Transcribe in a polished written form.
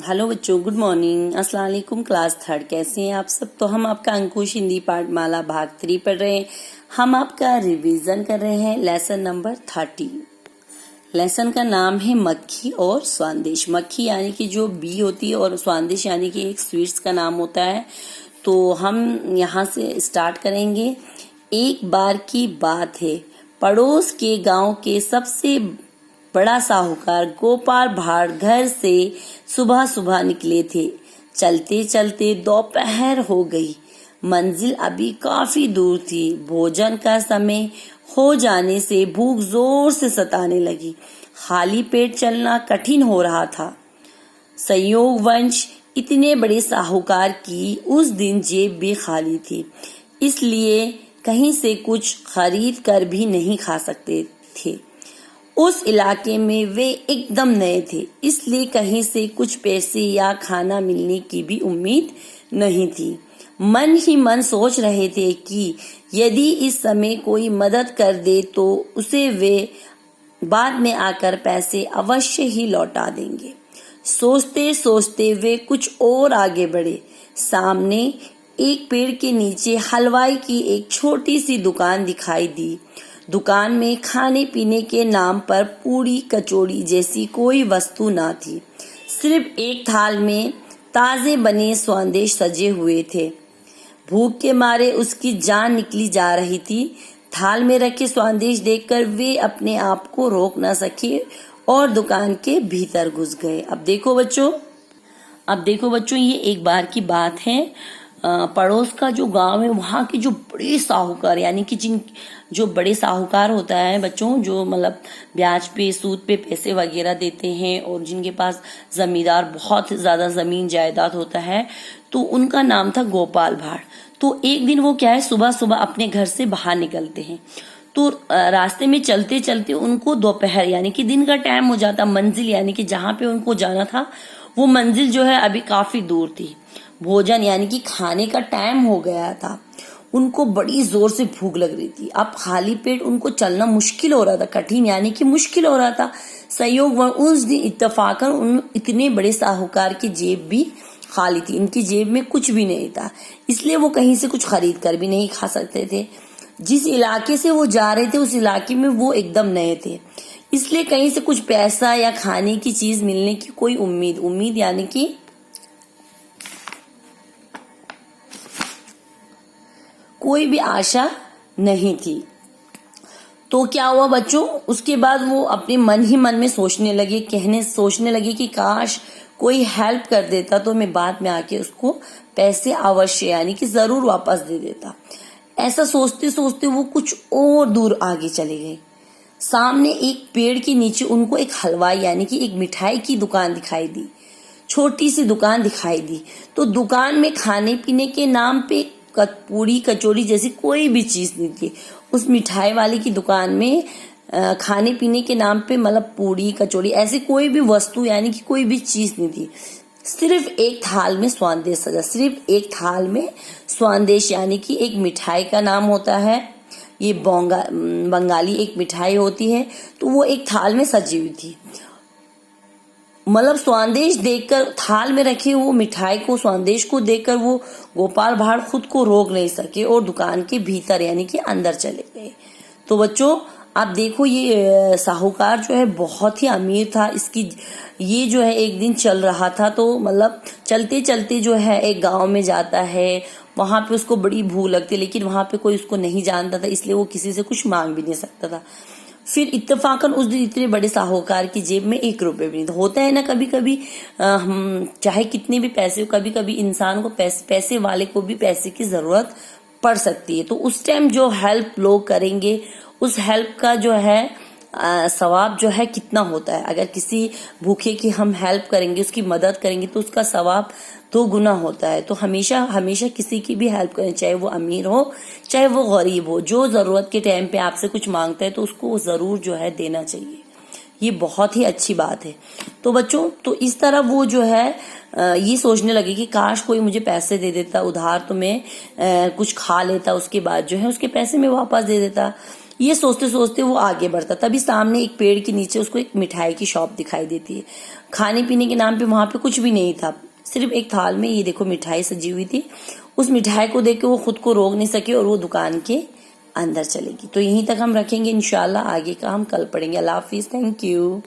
Hello बच्चों, good morning, अस्सलाम वालेकुम। क्लास थर्ड, कैसे हैं आप सब। तो हम आपका अंकुश हिंदी पाठमाला भाग 3 पढ़ रहे हैं। हम आपका रिवीजन कर रहे हैं लेसन नंबर 30। लेसन का नाम है मक्खी और स्वादिश। मक्खी यानी कि जो बी होती है और स्वादिश यानी कि एक स्वीट्स का नाम होता है। तो हम यहाँ से स्टार्ट करेंगे। एक बार की बात है, पड़ोस के गांव के सबसे बड़ा साहूकार गोपाल भाड़ घर से सुबह सुबह निकले थे। चलते चलते दोपहर हो गई। मंजिल अभी काफी दूर थी। भोजन का समय हो जाने से भूख जोर से सताने लगी। खाली पेट चलना कठिन हो रहा था। संयोगवश इतने बड़े साहूकार की उस दिन जेब भी खाली थी, इसलिए कहीं से कुछ खरीद कर भी नहीं खा सकते थे। उस इलाके में वे एकदम नए थे, इसलिए कहीं से कुछ पैसे या खाना मिलने की भी उम्मीद नहीं थी। मन ही मन सोच रहे थे कि यदि इस समय कोई मदद कर दे तो उसे वे बाद में आकर पैसे अवश्य ही लौटा देंगे। सोचते सोचते वे कुछ और आगे बढ़े। सामने एक पेड़ के नीचे हलवाई की एक छोटी सी दुकान दिखाई दी। दुकान में खाने पीने के नाम पर पूड़ी कचौड़ी जैसी कोई वस्तु ना थी। सिर्फ एक थाल में ताजे बने स्वादिष्ट सजे हुए थे। भूख के मारे उसकी जान निकली जा रही थी। थाल में रखे स्वादिष्ट देखकर वे अपने आप को रोक न सके और दुकान के भीतर घुस गए। अब देखो बच्चों, ये एक बार की बात है। पड़ोस का जो गांव है, वहाँ के जो बड़े साहूकार यानी कि जो बड़े साहूकार होता है बच्चों, जो मतलब ब्याज पे सूद पे पैसे वगैरह देते हैं और जिनके पास जमींदार बहुत ज्यादा जमीन जायदाद होता है, तो उनका नाम था गोपाल भाड़। तो एक दिन वो क्या है, सुबह सुबह अपने घर से बाहर निकलते हैं। तो रास्ते में चलते चलते उनको दोपहर यानी कि दिन का टाइम हो जाता। मंजिल यानी कि जहाँ पे उनको जाना था वो मंजिल जो है अभी काफी दूर थी। भोजन यानी कि खाने का टाइम हो गया था। उनको बड़ी जोर से भूख लग रही थी। अब खाली पेट उनको चलना मुश्किल हो रहा था, कठिन यानी कि मुश्किल हो रहा था। संयोग उस दिन इत्तेफाकन उन इतने बड़े साहूकार की जेब भी खाली थी। इनकी जेब में कुछ भी नहीं था, इसलिए वो कहीं से कुछ खरीद कर भी नहीं खा सकते थे। जिस इलाके से वो जा रहे थे उस इलाके में वो एकदम नए थे, इसलिए कहीं से कुछ पैसा या खाने की चीज मिलने की कोई उम्मीद यानी कि कोई भी आशा नहीं थी। तो क्या हुआ बच्चों, उसके बाद वो अपने मन ही मन में सोचने लगे कि काश कोई हेल्प कर देता तो मैं बाद में आके उसको पैसे अवश्य यानी कि जरूर वापस दे देता। ऐसा सोचते सोचते वो कुछ और दूर आगे चले गए। सामने एक पेड़ के नीचे उनको एक हलवाई यानी कि एक मिठाई की दुकान दिखाई दी। छोटी सी दुकान दिखाई दी। तो दुकान में खाने पीने के नाम पे पूड़ी कचौड़ी जैसी कोई भी चीज नहीं थी। उस मिठाई वाले की दुकान में खाने पीने के नाम पे मतलब पूड़ी कचौड़ी ऐसी कोई भी वस्तु यानी कि कोई भी चीज नहीं थी। सिर्फ एक थाल में स्वादिश सजा। सिर्फ एक थाल में स्वादिश यानी कि एक मिठाई का नाम होता है। ये बंगाली एक मिठाई होती है, तो वो एक थाल में सजी हुई थी। मतलब स्वादिश देखकर थाल में रखी वो मिठाई को, स्वादिश को देखकर वो गोपाल भाड़ खुद को रोक नहीं सके और दुकान के भीतर यानी कि अंदर चले गए। तो बच्चों आप देखो, ये साहूकार जो है बहुत ही अमीर था। ये जो है एक दिन चल रहा था, तो मतलब चलते चलते जो है एक गांव में जाता है। वहां पे उसको बड़ी भूख लगती है, लेकिन वहां पे कोई उसको नहीं जानता था, इसलिए वो किसी से कुछ मांग भी नहीं सकता था। फिर इत्तेफाकन उस दिन इतने बड़े साहूकार की जेब में 1 रुपए भी नहीं था। होता है ना, कभी कभी हम चाहे कितने भी पैसे हो, कभी कभी इंसान को पैसे वाले को भी पैसे की जरूरत पड़ सकती है। तो उस टाइम जो हेल्प लोग करेंगे, उस हेल्प का जो है सवाब जो है कितना होता है। अगर किसी भूखे की हम हेल्प करेंगे, उसकी मदद करेंगे, तो उसका सवाब 2 गुना होता है। तो हमेशा हमेशा किसी की भी हेल्प करें, चाहे वो अमीर हो चाहे वो गरीब हो। जो जरूरत के टाइम पे आपसे कुछ मांगता है तो उसको जरूर जो है देना चाहिए। ये बहुत ही अच्छी बात है। तो बच्चों, तो इस तरह वो जो है ये सोचने लगे कि काश कोई मुझे पैसे दे देता उधार, तो मैं कुछ खा लेता, उसके बाद जो है उसके पैसे में वापस दे देता। ये सोचते सोचते वो आगे बढ़ता, तभी सामने एक पेड़ के नीचे उसको एक मिठाई की शॉप दिखाई देती है। खाने पीने के नाम पे वहां पे कुछ भी नहीं था, सिर्फ एक थाल में ये देखो मिठाई सजी हुई थी। उस मिठाई को देख के वो खुद को रोक नहीं सके और वो दुकान के अंदर चलेगी। तो यहीं तक हम रखेंगे, इंशाल्लाह आगे का हम कल पढ़ेंगे। अल्लाह हाफिज, थैंक यू।